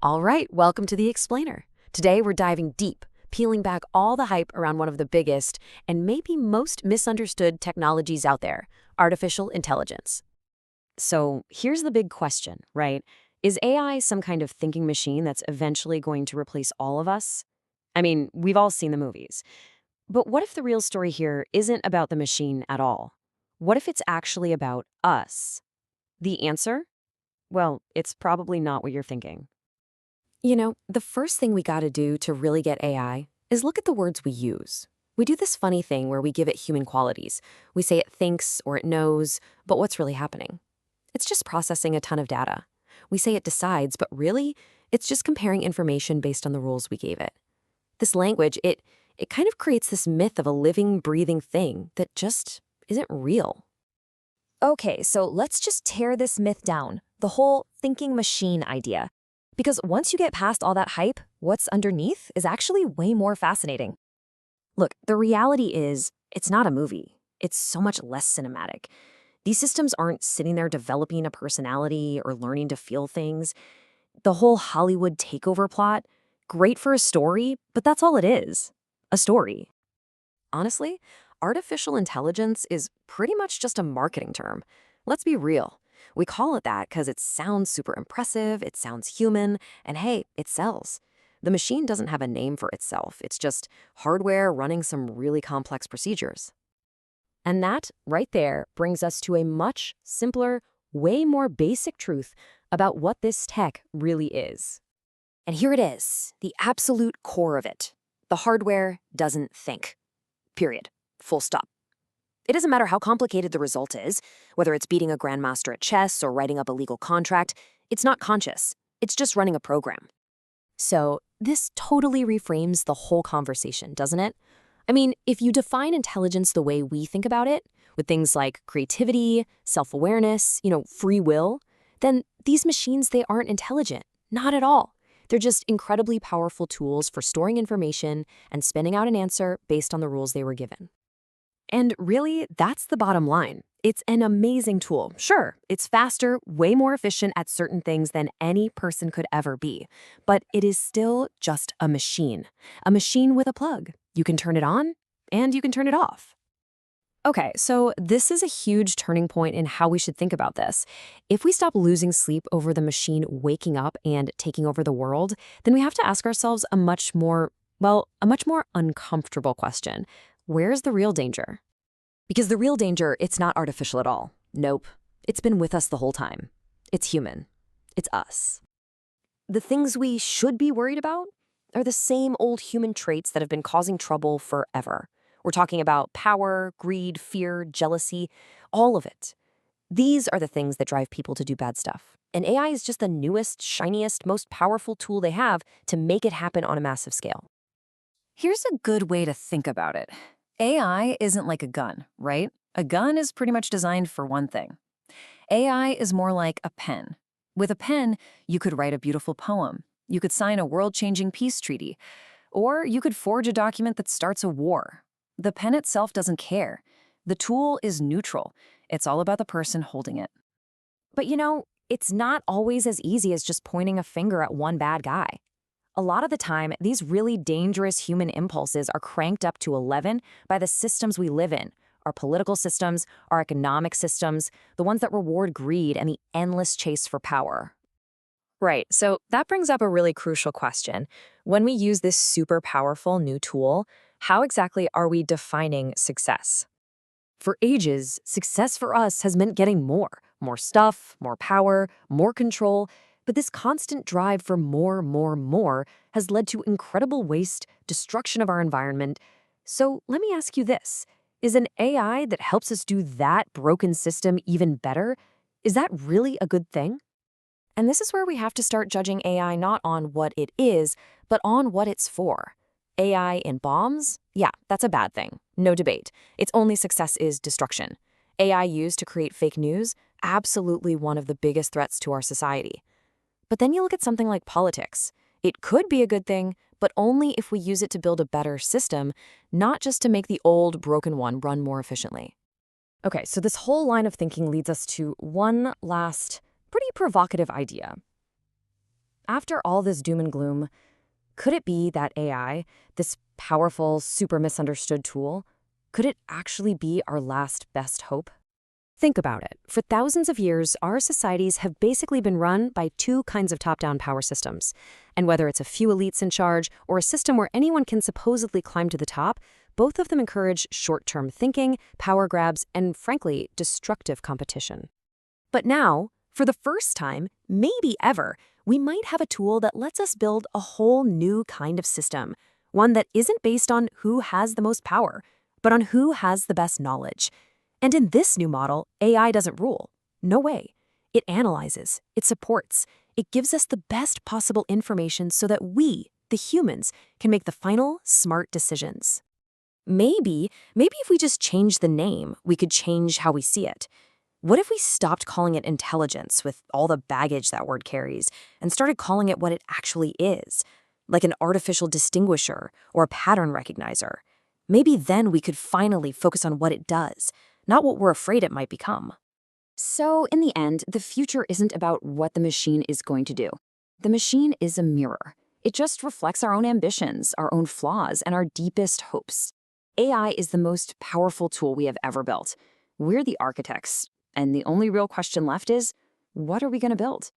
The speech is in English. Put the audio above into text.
All right, welcome to The Explainer. Today we're diving deep, peeling back all the hype around one of the biggest and maybe most misunderstood technologies out there, artificial intelligence. So here's the big question, right? Is AI some kind of thinking machine that's eventually going to replace all of us? I mean, we've all seen the movies. But what if the real story here isn't about the machine at all? What if it's actually about us? The answer? Well, it's probably not what you're thinking. The first thing we gotta do to really get AI is look at the words we use. We do this funny thing where we give it human qualities. We say it thinks or it knows, but what's really happening? It's just processing a ton of data. We say it decides, but really, it's just comparing information based on the rules we gave it. This language, it kind of creates this myth of a living, breathing thing that just isn't real. Okay, so let's just tear this myth down, the whole thinking machine idea. Because once you get past all that hype, what's underneath is actually way more fascinating. Look, the reality is, it's not a movie. It's so much less cinematic. These systems aren't sitting there developing a personality or learning to feel things. The whole Hollywood takeover plot, great for a story, but that's all it is. A story. Honestly, artificial intelligence is pretty much just a marketing term. Let's be real. We call it that because it sounds super impressive, it sounds human, and hey, it sells. The machine doesn't have a name for itself. It's just hardware running some really complex procedures. And that, right there, brings us to a much simpler, way more basic truth about what this tech really is. And here it is, the absolute core of it. The hardware doesn't think. Period. Full stop. It doesn't matter how complicated the result is, whether it's beating a grandmaster at chess or writing up a legal contract, it's not conscious. It's just running a program. So, this totally reframes the whole conversation, doesn't it? I mean, if you define intelligence the way we think about it, with things like creativity, self-awareness, free will, then these machines, they aren't intelligent. Not at all. They're just incredibly powerful tools for storing information and spinning out an answer based on the rules they were given. And really, that's the bottom line. It's an amazing tool. Sure, it's faster, way more efficient at certain things than any person could ever be. But it is still just a machine with a plug. You can turn it on, and you can turn it off. Okay, so this is a huge turning point in how we should think about this. If we stop losing sleep over the machine waking up and taking over the world, then we have to ask ourselves a much more uncomfortable question. Where's the real danger? Because the real danger, it's not artificial at all. Nope. It's been with us the whole time. It's human. It's us. The things we should be worried about are the same old human traits that have been causing trouble forever. We're talking about power, greed, fear, jealousy, all of it. These are the things that drive people to do bad stuff. And AI is just the newest, shiniest, most powerful tool they have to make it happen on a massive scale. Here's a good way to think about it. AI isn't like a gun, right? A gun is pretty much designed for one thing. AI is more like a pen. With a pen, you could write a beautiful poem. You could sign a world-changing peace treaty. Or you could forge a document that starts a war. The pen itself doesn't care. The tool is neutral. It's all about the person holding it. But it's not always as easy as just pointing a finger at one bad guy. A lot of the time, these really dangerous human impulses are cranked up to 11 by the systems we live in, our political systems, our economic systems, the ones that reward greed and the endless chase for power. Right, so that brings up a really crucial question. When we use this super powerful new tool, how exactly are we defining success? For ages, success for us has meant getting more stuff, more power, more control. But this constant drive for more has led to incredible waste, destruction of our environment. So let me ask you this. Is an AI that helps us do that broken system even better? Is that really a good thing? And this is where we have to start judging AI not on what it is, but on what it's for. AI in bombs? Yeah, that's a bad thing. No debate. Its only success is destruction. AI used to create fake news? Absolutely one of the biggest threats to our society. But then you look at something like politics. It could be a good thing, but only if we use it to build a better system, not just to make the old, broken one run more efficiently. Okay, so this whole line of thinking leads us to one last, pretty provocative idea. after all this doom and gloom, could it be that AI, this powerful, super misunderstood tool, could it actually be our last best hope? Think about it. For thousands of years, our societies have basically been run by two kinds of top-down power systems. And whether it's a few elites in charge or a system where anyone can supposedly climb to the top, both of them encourage short-term thinking, power grabs, and frankly, destructive competition. But now, for the first time, maybe ever, we might have a tool that lets us build a whole new kind of system, one that isn't based on who has the most power, but on who has the best knowledge. And in this new model, AI doesn't rule. No way. It analyzes, it supports, it gives us the best possible information so that we, the humans, can make the final, smart decisions. Maybe if we just change the name, we could change how we see it. What if we stopped calling it intelligence with all the baggage that word carries and started calling it what it actually is, like an artificial distinguisher or a pattern recognizer? Maybe then we could finally focus on what it does, not what we're afraid it might become. So, in the end, the future isn't about what the machine is going to do. The machine is a mirror. It just reflects our own ambitions, our own flaws, and our deepest hopes. AI is the most powerful tool we have ever built. We're the architects, and the only real question left is, what are we going to build?